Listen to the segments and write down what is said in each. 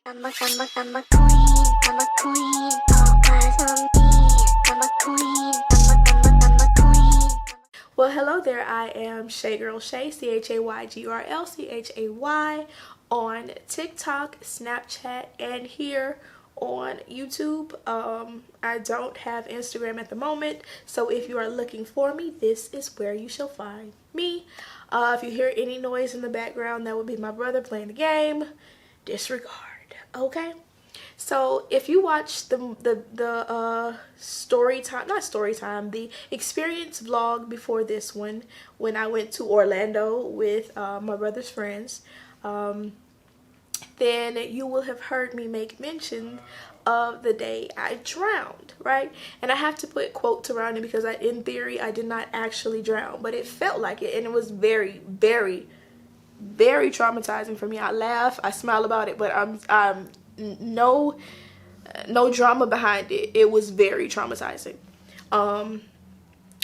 I'm a queen, I'm a queen, all eyes on me. I'm a queen, I'm a queen. Well, hello there. I am Shay Girl Shay, CHAYGRLCHAY on TikTok, Snapchat, and here on YouTube. I don't have Instagram at the moment, so if you are looking for me, this is where you shall find me. If you hear any noise in the background, that would be my brother playing the game. Disregard, okay? So if you watch the the experience vlog before this one, when I went to Orlando with my brother's friends, then you will have heard me make mention of the day I drowned, right? And I have to put quotes around it because in theory I did not actually drown, but it felt like it, and it was very, very, very traumatizing for me. I laugh, I smile about it, but I'm no drama behind it. It was very traumatizing.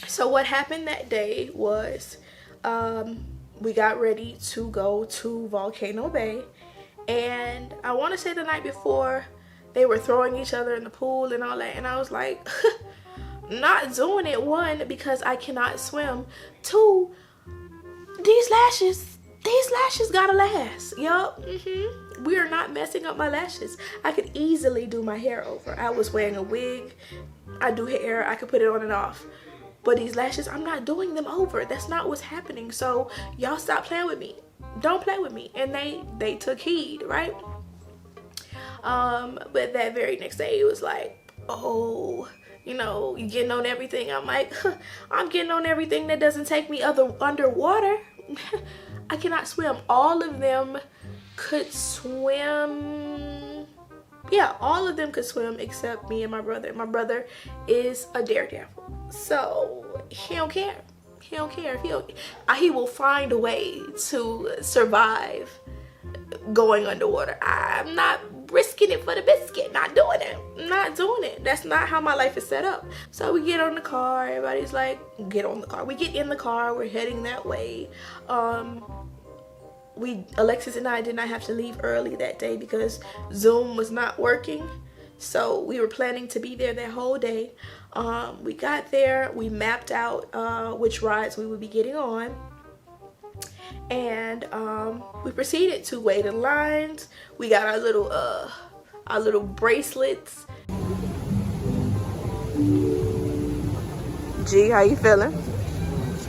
So what happened that day was we got ready to go to Volcano Bay, and I want to say the night before they were throwing each other in the pool and all that, and I was like not doing it. One, because I cannot swim. Two, these lashes gotta last. Yup. We are not messing up my lashes. I could easily do my hair over. I was wearing a wig. I do hair. I could put it on and off. But these lashes, I'm not doing them over. That's not what's happening. So y'all stop playing with me. Don't play with me. And they took heed, right? But that very next day, it was like, oh, you know, you getting on everything. I'm like, I'm getting on everything that doesn't take me underwater. I cannot swim. All of them could swim. Yeah, all of them could swim except me and my brother. My brother is a daredevil, so he don't care. He don't care. He will find a way to survive going underwater. I'm not risking it for the biscuit. Not doing it. Not doing it. That's not how my life is set up. So we get on the car. Everybody's like, get on the car. We get in the car. We're heading that way. Alexis and I did not have to leave early that day because Zoom was not working. So we were planning to be there that whole day. We got there. We mapped out which rides we would be getting on. And we proceeded to wait in lines. We got our little bracelets. G, how you feeling?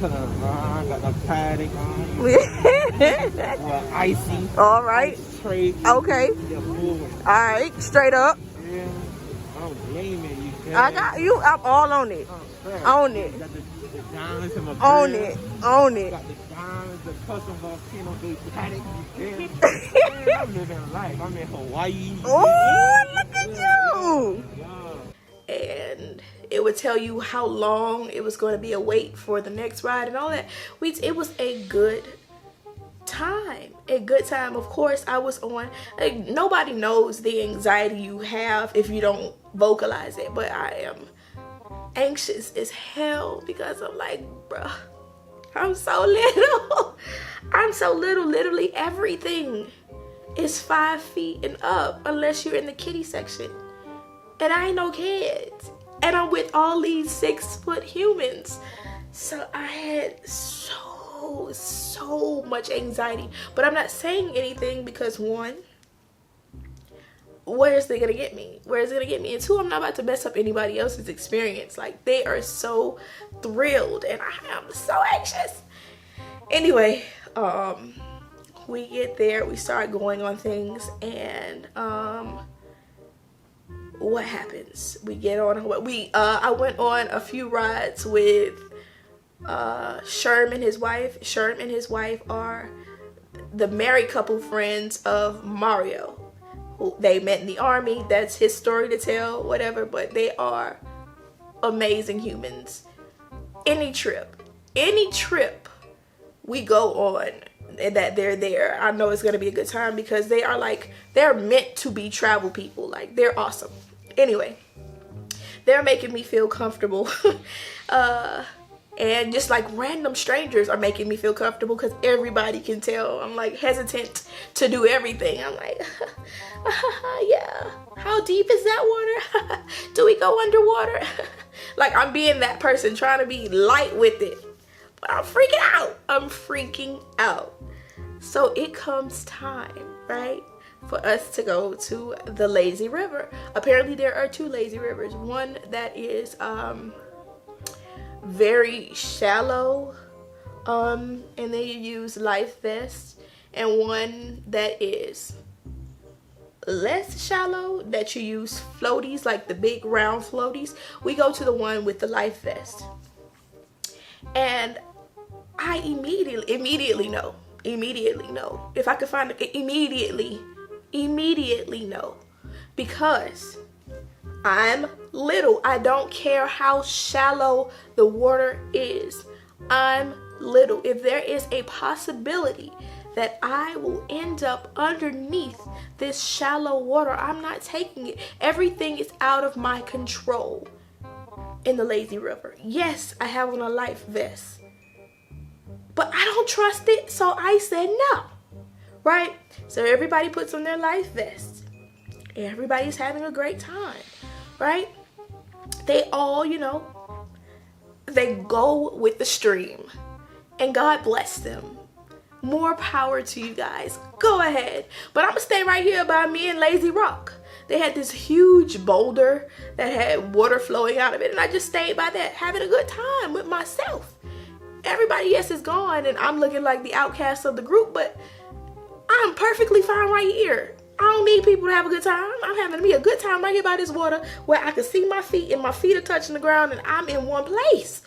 Got the paddock on. Well, icy. All right. Trade. Okay. All right. Straight up. Yeah. I'm blaming you. I got you. I'm all on it. On it. Got the diamonds in my On grill. it. On it. Got the diamonds, the custom Volcano Bay paddock. Man, I'm living life. I'm in Hawaii. Oh, look at you. Yeah. And it would tell you how long it was going to be a wait for the next ride and all that. It was a good time. A good time. Of course, I was on, like, nobody knows the anxiety you have if you don't vocalize it, but I am anxious as hell because I'm like, bruh, I'm so little. I'm so little. Literally everything is 5 feet and up unless you're in the kiddie section. And I ain't no kids. And I'm with all these 6-foot humans. So I had so much anxiety. But I'm not saying anything because, one, where is they gonna get me? Where is it gonna get me? And two, I'm not about to mess up anybody else's experience. Like, they are so thrilled and I am so anxious. Anyway, we get there, we start going on things, and what happens? We get on. I went on a few rides with Sherm and his wife. Sherm and his wife are the married couple friends of Mario. They met in the army. That's his story to tell, whatever. But they are amazing humans. Any trip we go on and that they're there, I know it's gonna be a good time because they're meant to be travel people. Like, they're awesome. Anyway, they're making me feel comfortable. And just like random strangers are making me feel comfortable because everybody can tell I'm like hesitant to do everything. I'm like, yeah, how deep is that water? Do we go underwater? Like I'm being that person trying to be light with it, but I'm freaking out. I'm freaking out. So it comes time, right, for us to go to the lazy river. Apparently there are 2 lazy rivers. One that is very shallow, and then you use life vests, and one that is less shallow that you use floaties, like the big round floaties. We go to the one with the life vest, and I immediately know if I could find it, immediately know, because I'm little. I don't care how shallow the water is. I'm little. If there is a possibility that I will end up underneath this shallow water, I'm not taking it. Everything is out of my control in the lazy river. Yes, I have on a life vest, but I don't trust it, so I said no, right? So everybody puts on their life vests. Everybody's having a great time, right? They all, they go with the stream, and God bless them. More power to you guys. Go ahead. But I'm gonna stay right here by me and Lazy Rock. They had this huge boulder that had water flowing out of it, and I just stayed by that, having a good time with myself. Everybody else is gone, and I'm looking like the outcast of the group, but I'm perfectly fine right here. I don't need people to have a good time. I'm having me a good time right here by this water where I can see my feet, and my feet are touching the ground, and I'm in one place.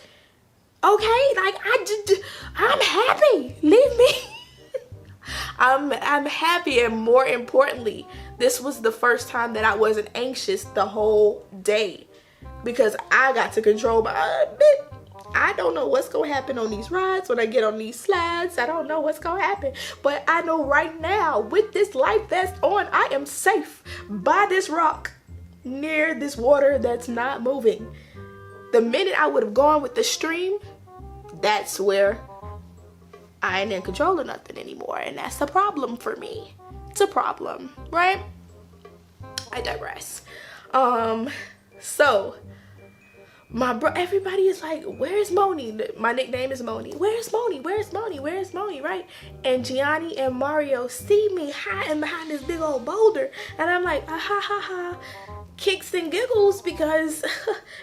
Okay, like I'm happy. Leave me. I'm happy, and more importantly, this was the first time that I wasn't anxious the whole day, because I got to control my bit. I don't know what's gonna happen on these rides when I get on these slides. I don't know what's gonna happen, but I know right now with this life vest on, I am safe by this rock near this water that's not moving. The minute I would have gone with the stream, that's where I ain't in control of nothing anymore, and that's a problem for me. It's a problem, right? I digress. So everybody is like, where's Moni? My nickname is Moni. Where's Moni? Where's Moni? Where's Moni? Right? And Gianni and Mario see me hiding behind this big old boulder, and I'm like, ha ha ha, kicks and giggles, because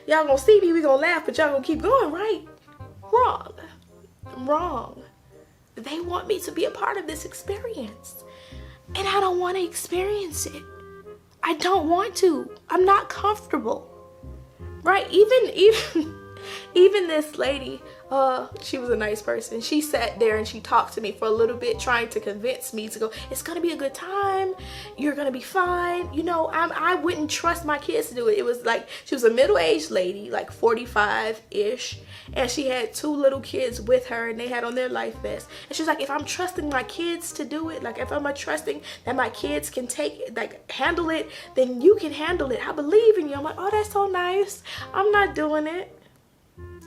y'all gonna see me, we gonna laugh, but y'all gonna keep going, right? Wrong. They want me to be a part of this experience, and I don't want to experience it. I don't want to. I'm not comfortable. Right? Even this lady, she was a nice person. She sat there and she talked to me for a little bit, trying to convince me to go. It's gonna be a good time. You're gonna be fine. I wouldn't trust my kids to do it. It was like, she was a middle-aged lady, like 45-ish, and she had 2 little kids with her, and they had on their life vests. And she was like, if I'm trusting my kids to do it, like if I'm trusting that my kids can handle it, then you can handle it. I believe in you. I'm like, oh, that's so nice. I'm not doing it.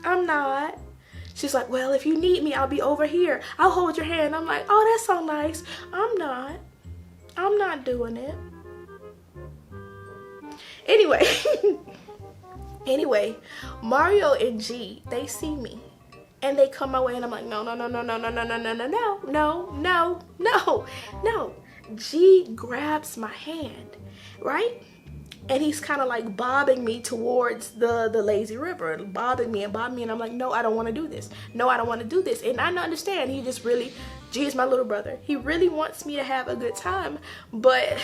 I'm not. She's like, well, if you need me, I'll be over here. I'll hold your hand. I'm like, oh, that's so nice. I'm not doing it. Anyway, Mario and G, they see me and they come my way, and I'm like, no. G grabs my hand, right? And he's kind of like bobbing me towards the lazy river, bobbing me, and I'm like, no, I don't want to do this. No, I don't want to do this. And I understand, he just really, G is my little brother. He really wants me to have a good time, but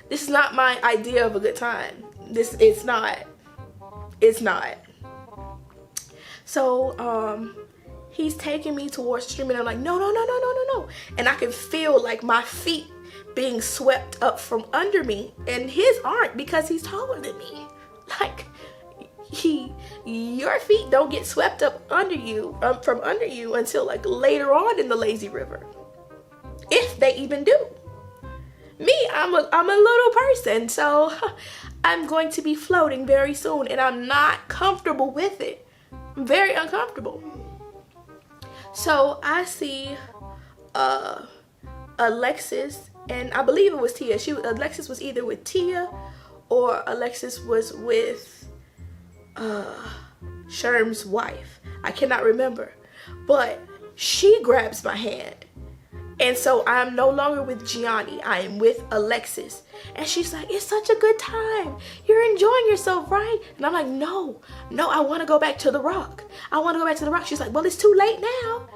this is not my idea of a good time. It's not. So, he's taking me towards the stream, and I'm like, no. And I can feel like my feet being swept up from under me, and his aren't, because he's taller than me. Like, your feet don't get swept up under you, from under you, until like later on in the lazy river, if they even do. Me, I'm a little person, so I'm going to be floating very soon, and I'm not comfortable with it. very uncomfortable. So I see Alexis, and I believe it was Tia. Alexis was either with Tia or Alexis was with Sherm's wife. I cannot remember. But she grabs my hand. And so I'm no longer with Gianni. I am with Alexis. And she's like, it's such a good time. You're enjoying yourself, right? And I'm like, no, I want to go back to the rock. I want to go back to the rock. She's like, well, it's too late now.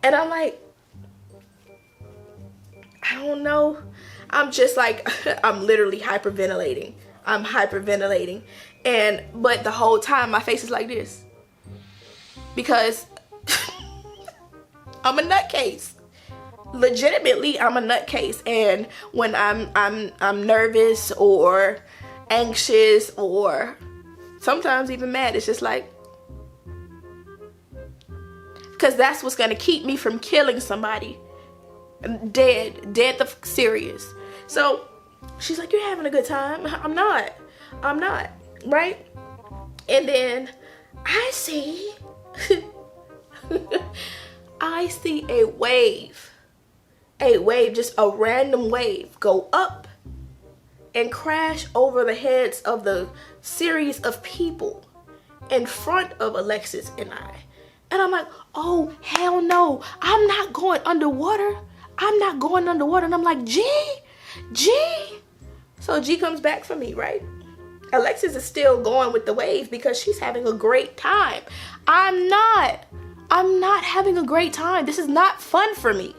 And I'm like, I don't know. I'm just like, I'm literally hyperventilating. I'm hyperventilating. But the whole time my face is like this. Because I'm a nutcase. Legitimately, I'm a nutcase. And when I'm nervous or anxious or sometimes even mad, it's just like, because that's what's going to keep me from killing somebody. Dead the serious. So she's like, you're having a good time. I'm not, right? And then I see I see a wave, just a random wave go up and crash over the heads of the series of people in front of Alexis and I. And I'm like, oh, hell no, I'm not going underwater. I'm not going underwater. And I'm like, G. So G comes back for me, right? Alexis is still going with the wave because she's having a great time. I'm not having a great time. This is not fun for me.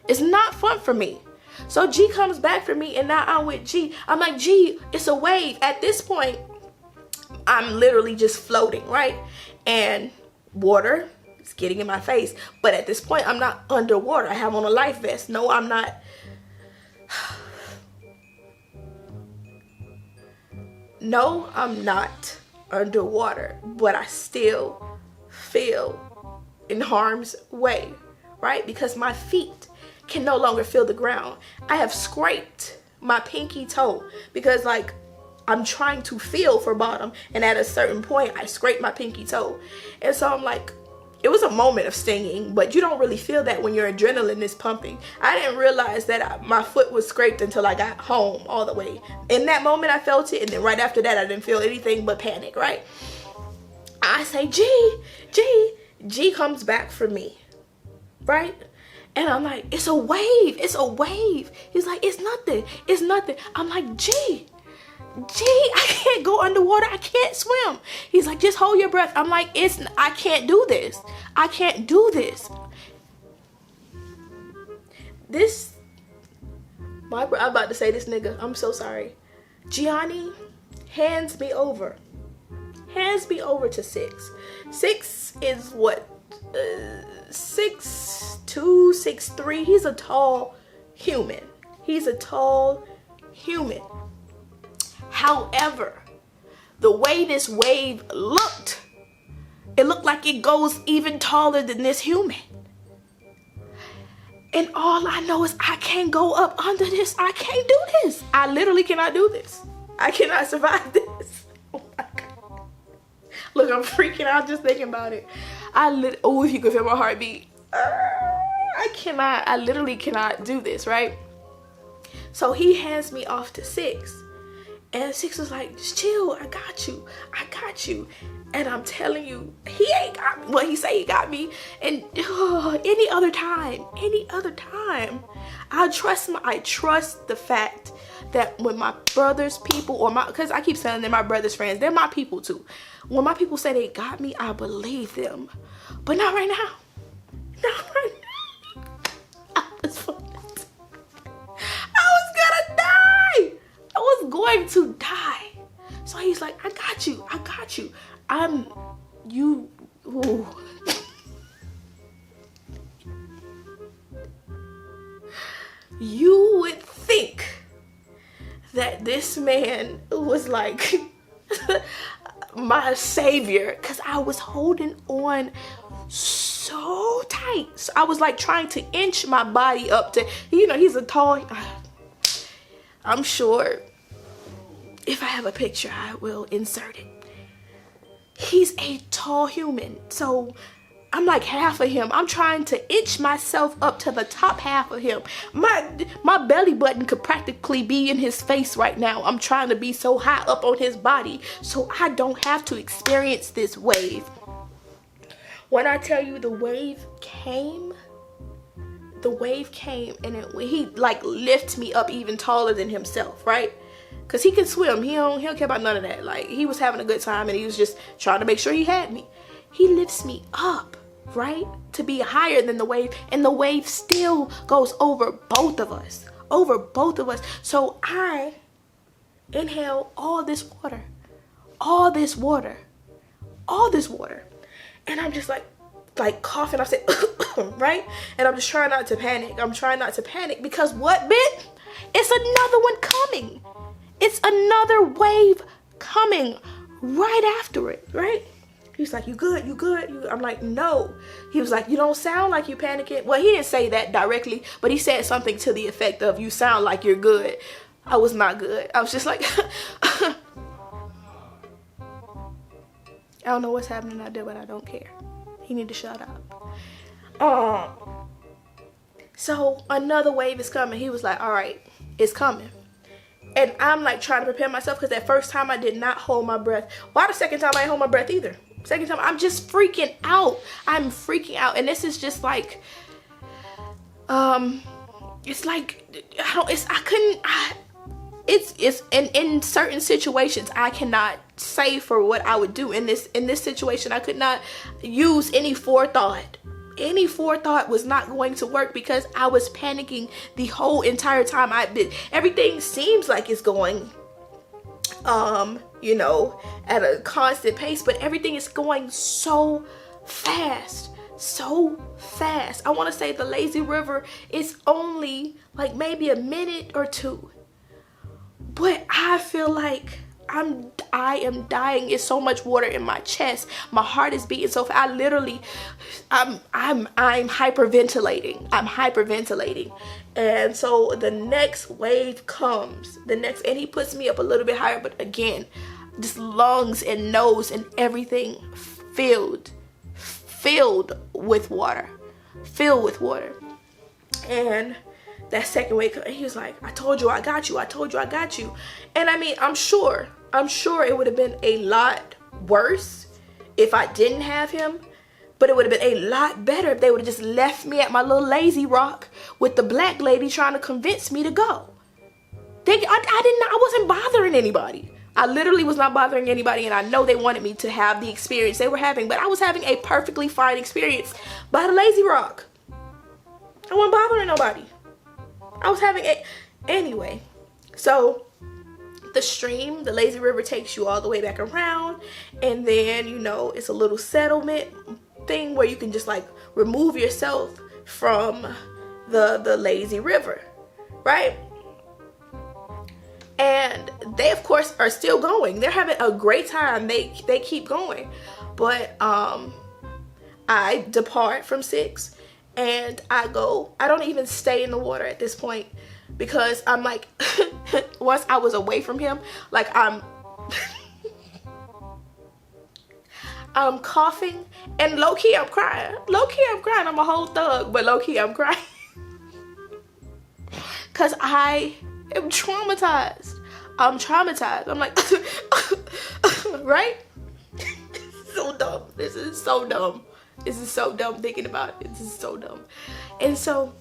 It's not fun for me. So G comes back for me and now I'm with G. I'm like, G, it's a wave. At this point, I'm literally just floating, right? And water is getting in my face. But at this point, I'm not underwater. I have on a life vest. No, I'm not. No, I'm not underwater. But I still feel in harm's way, right? Because my feet can no longer feel the ground. I have scraped my pinky toe because like I'm trying to feel for bottom, and at a certain point I scraped my pinky toe. And so I'm like, it was a moment of stinging, but you don't really feel that when your adrenaline is pumping. I didn't realize that my foot was scraped until I got home all the way. In that moment I felt it, and then right after that I didn't feel anything but panic, right? I say, G comes back for me, right? And I'm like, it's a wave. He's like, it's nothing. I'm like, G, I can't go underwater. I can't swim. He's like, just hold your breath. I'm like, I can't do this. I'm about to say this nigga. I'm so sorry. Gianni hands me over to 6. 6 is what? 6'2", 6'3". He's a tall human. However, the way this wave looked, it looked like it goes even taller than this human. And all I know is I can't go up under this. I can't do this. I literally cannot do this. I cannot survive this. Oh my God. Look, I'm freaking out just thinking about it. Oh, if you could feel my heartbeat. I literally cannot do this, right? So he hands me off to 6. And 6 was like, just chill, I got you. And I'm telling you, he ain't got me. Well, he say he got me. And any other time, I trust the fact that when my brother's people, because I keep saying they're my brother's friends, they're my people too. When my people say they got me, I believe them. But not right now. I was going to die. So he's like, I got you. Ooh. You would think that this man was like my savior, because I was holding on so tight. So I was like trying to inch my body up to, he's a tall, I'm sure if I have a picture, I will insert it. He's a tall human, so I'm like half of him. I'm trying to inch myself up to the top half of him. My belly button could practically be in his face right now. I'm trying to be so high up on his body so I don't have to experience this wave. When I tell you the wave came and he like lifted me up even taller than himself, right? Because he can swim. He don't care about none of that. Like, he was having a good time and he was just trying to make sure he had me. He lifts me up, right, to be higher than the wave, and the wave still goes over both of us. So I inhale all this water, and I'm just like coughing. I said, right? And I'm just trying not to panic. Because what, bitch? It's another one coming. It's another wave coming right after it, right? He's like, you good? I'm like, no. He was like, you don't sound like you panicking. Well, he didn't say that directly, but he said something to the effect of, you sound like you're good. I was not good. I was just like, I don't know what's happening out there, but I don't care. He need to shut up. So another wave is coming. He was like, all right, it's coming. And I'm like trying to prepare myself, because that first time I did not hold my breath. Why the second time I didn't hold my breath either? Second time, I'm just freaking out. I'm freaking out. And this is just like, it's like, it's in certain situations, I cannot say for what I would do. In this situation, I could not use any forethought. Any forethought was not going to work, because I was panicking the whole entire time. Everything seems like it's going, you know, at a constant pace, but everything is going so fast. I want to say the lazy river is only like maybe a minute or two, but I feel like I am dying. It's so much water in my chest. My heart is beating so fast. I'm hyperventilating. I'm hyperventilating. And so the next wave comes. And he puts me up a little bit higher, but again, just lungs and nose and everything filled with water. And that second wave, he was like, I told you I got you. And I mean, I'm sure it would have been a lot worse if I didn't have him, but it would have been a lot better if they would have just left me at my little lazy rock with the black lady trying to convince me to go. I wasn't bothering anybody. I literally was not bothering anybody, and I know they wanted me to have the experience they were having, but I was having a perfectly fine experience by the lazy rock. I wasn't bothering nobody. I was having a... Anyway, so the stream, the lazy river, takes you all the way back around, and then, you know, it's a little settlement thing where you can just like remove yourself from the lazy river, right? And they of course are still going. They're having a great time. They keep going. But I depart from 6 and I don't even stay in the water at this point, because I'm like, once I was away from him, like I'm coughing, and low-key I'm crying. I'm a whole thug, but low-key I'm crying. Cause I am traumatized. I'm like, right? So dumb. This is so dumb thinking about it. This is so dumb. And so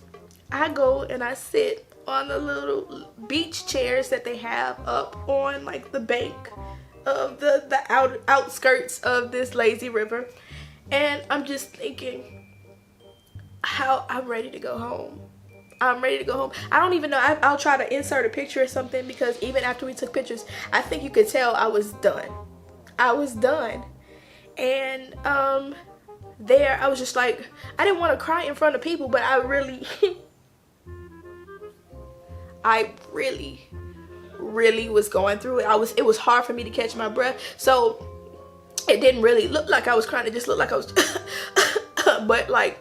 I go and I sit on the little beach chairs that they have up on like the bank of the outskirts of this lazy river, and I'm just thinking how I'm ready to go home. I don't even know. I'll try to insert a picture or something, because even after we took pictures, I think you could tell I was done. And there I was just like, I didn't want to cry in front of people, but I really was going through it. It was hard for me to catch my breath, so it didn't really look like I was crying. It just looked like I was but like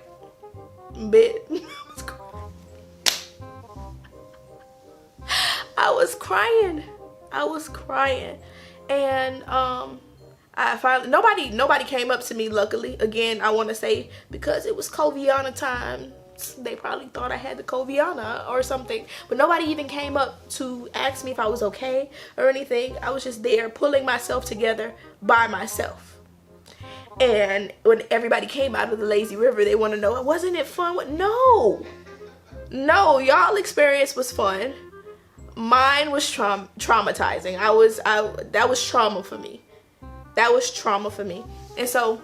I was crying. And I finally, nobody came up to me, luckily. Again, I want to say, because it was Coviana time, they probably thought I had the Coviana or something. But nobody even came up to ask me if I was okay or anything. I was just there pulling myself together by myself. And when everybody came out of the lazy river, they want to know, wasn't it fun? No, y'all experience was fun. Mine was traumatizing. That was trauma for me. That was trauma for me. And so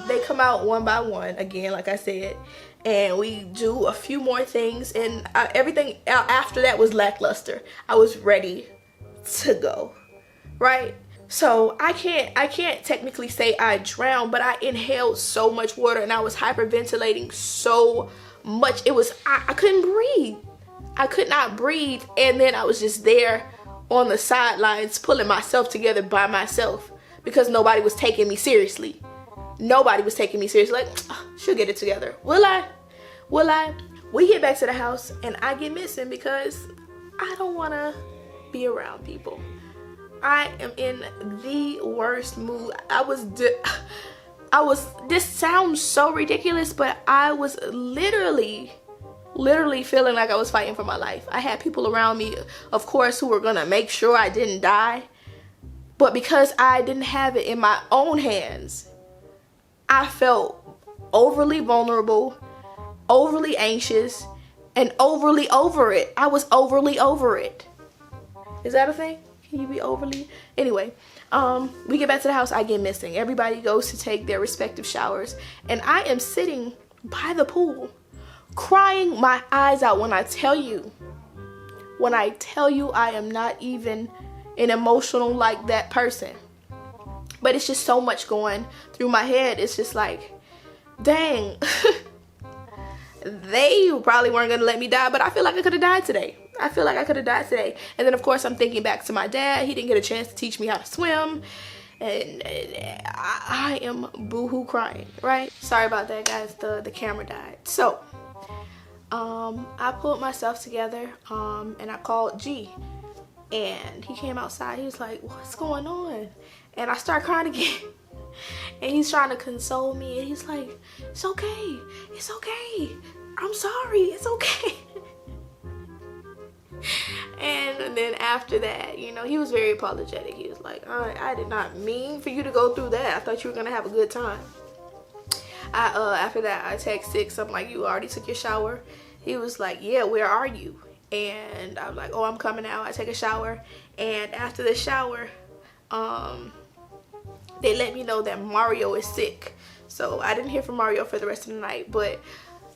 they come out one by one, again, like I said, and we do a few more things, and everything after that was lackluster. I was ready to go, right? So I can't technically say I drowned, but I inhaled so much water and I was hyperventilating so much. It was, I couldn't breathe. I could not breathe. And then I was just there on the sidelines pulling myself together by myself because nobody was taking me seriously. Nobody was taking me seriously. Like, she'll get it together. Will I? We get back to the house and I get missing because I don't want to be around people. I am in the worst mood. This sounds so ridiculous, but I was literally feeling like I was fighting for my life. I had people around me, of course, who were gonna make sure I didn't die. But because I didn't have it in my own hands, I felt overly vulnerable, overly anxious, and overly over it. I was overly over it. Is that a thing? Can you be overly? Anyway, we get back to the house, I get missing. Everybody goes to take their respective showers, and I am sitting by the pool, crying my eyes out. When I tell you I am not even an emotional like that person. But it's just so much going through my head. It's just like, dang, they probably weren't gonna let me die, but I feel like I could have died today. And then of course I'm thinking back to my dad. He didn't get a chance to teach me how to swim. And I am boo-hoo crying, right? Sorry about that, guys. The camera died. So I pulled myself together and I called G, and he came outside. He was like, what's going on? And I start crying again. And he's trying to console me, and he's like, it's okay, I'm sorry, it's okay. And then after that, you know, he was very apologetic. He was like, I did not mean for you to go through that. I thought you were gonna have a good time. After that, I text Six. I'm like, you already took your shower? He was like, yeah, where are you? And I'm like, oh, I'm coming out. I take a shower, and after the shower, they let me know that Mario is sick. So I didn't hear from Mario for the rest of the night, but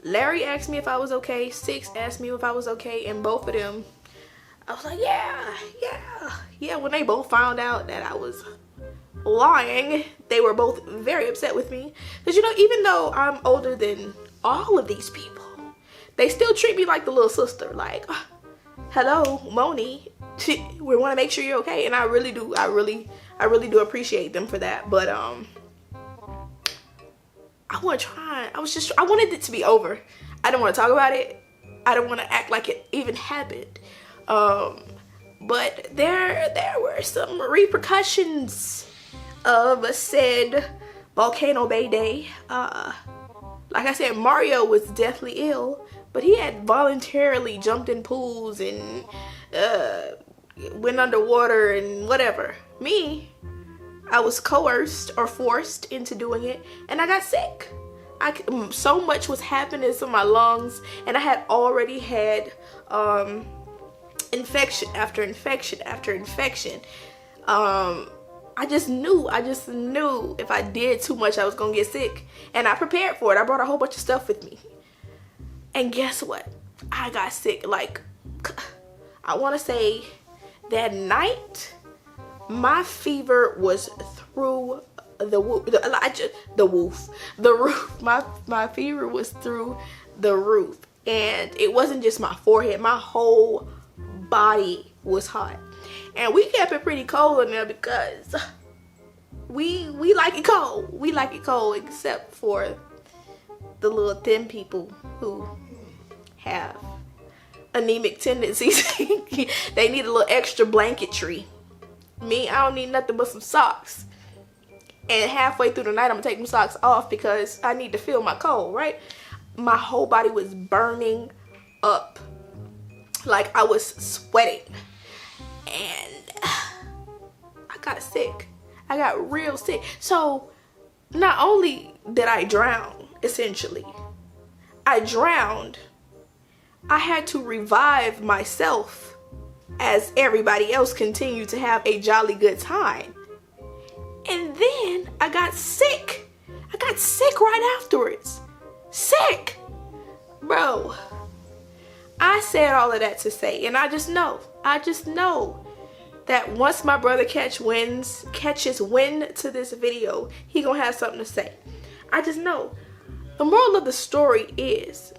Larry asked me if I was okay, Six asked me if I was okay, and both of them, I was like, yeah. When they both found out that I was lying, they were both very upset with me. Because, you know, even though I'm older than all of these people, they still treat me like the little sister. Like, hello, Moni, we want to make sure you're okay. And I really do appreciate them for that. But I wanted it to be over. I don't want to talk about it. I don't want to act like it even happened. But there were some repercussions of said Volcano Bay Day. Like I said, Mario was deathly ill, but he had voluntarily jumped in pools and went underwater and whatever. Me, I was coerced or forced into doing it, and I got sick. So much was happening to my lungs, and I had already had infection after infection after infection. I just knew if I did too much I was gonna get sick, and I prepared for it. I brought a whole bunch of stuff with me, and guess what? I got sick. Like, I want to say that night my fever was through the roof. My fever was through the roof, and it wasn't just my forehead. My whole body was hot, and we kept it pretty cold in there because we like it cold. We like it cold, except for the little thin people who have anemic tendencies. They need a little extra blanketry. Me, I don't need nothing but some socks And halfway through the night, I'm gonna take my socks off because I need to feel my cold, right? My whole body was burning up. Like I was sweating. And I got sick. I got real sick. So not only did I drown, essentially, I drowned. I had to revive myself as everybody else continued to have a jolly good time. And then I got sick. I got sick right afterwards. Sick. Bro, I said all of that to say, and I just know that once my brother catches wind to this video, he gonna have something to say. I just know. The moral of the story is,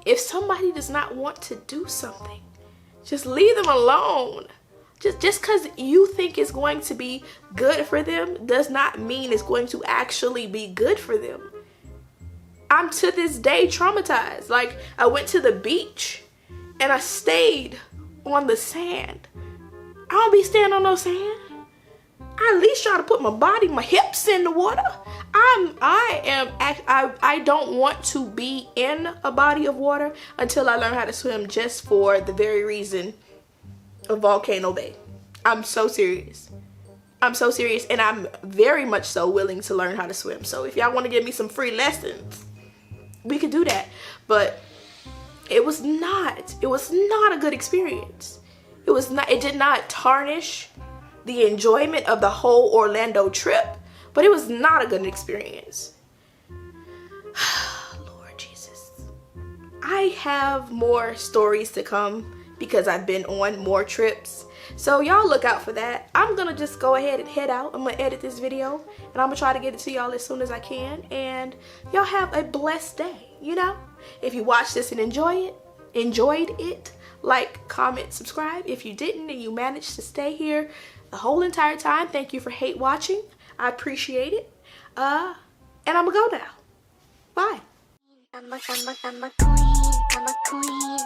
if somebody does not want to do something, just leave them alone. Just because you think it's going to be good for them does not mean it's going to actually be good for them. I'm to this day traumatized. Like, I went to the beach and I stayed on the sand. I don't be staying on no sand. I at least try to put my hips in the water. I don't want to be in a body of water until I learn how to swim, just for the very reason of Volcano Bay. I'm so serious. I'm so serious, and I'm very much so willing to learn how to swim. So if y'all want to give me some free lessons, we could do that. But it was not a good experience. It did not tarnish the enjoyment of the whole Orlando trip, but it was not a good experience. Lord Jesus. I have more stories to come because I've been on more trips. So y'all look out for that. I'm gonna just go ahead and head out. I'm gonna edit this video and I'm gonna try to get it to y'all as soon as I can. And y'all have a blessed day, you know? If you watched this and enjoyed it, like, comment, subscribe. If you didn't and you managed to stay here the whole entire time, thank you for hate watching. I appreciate it. And I'm gonna go now. Bye. I'm a queen.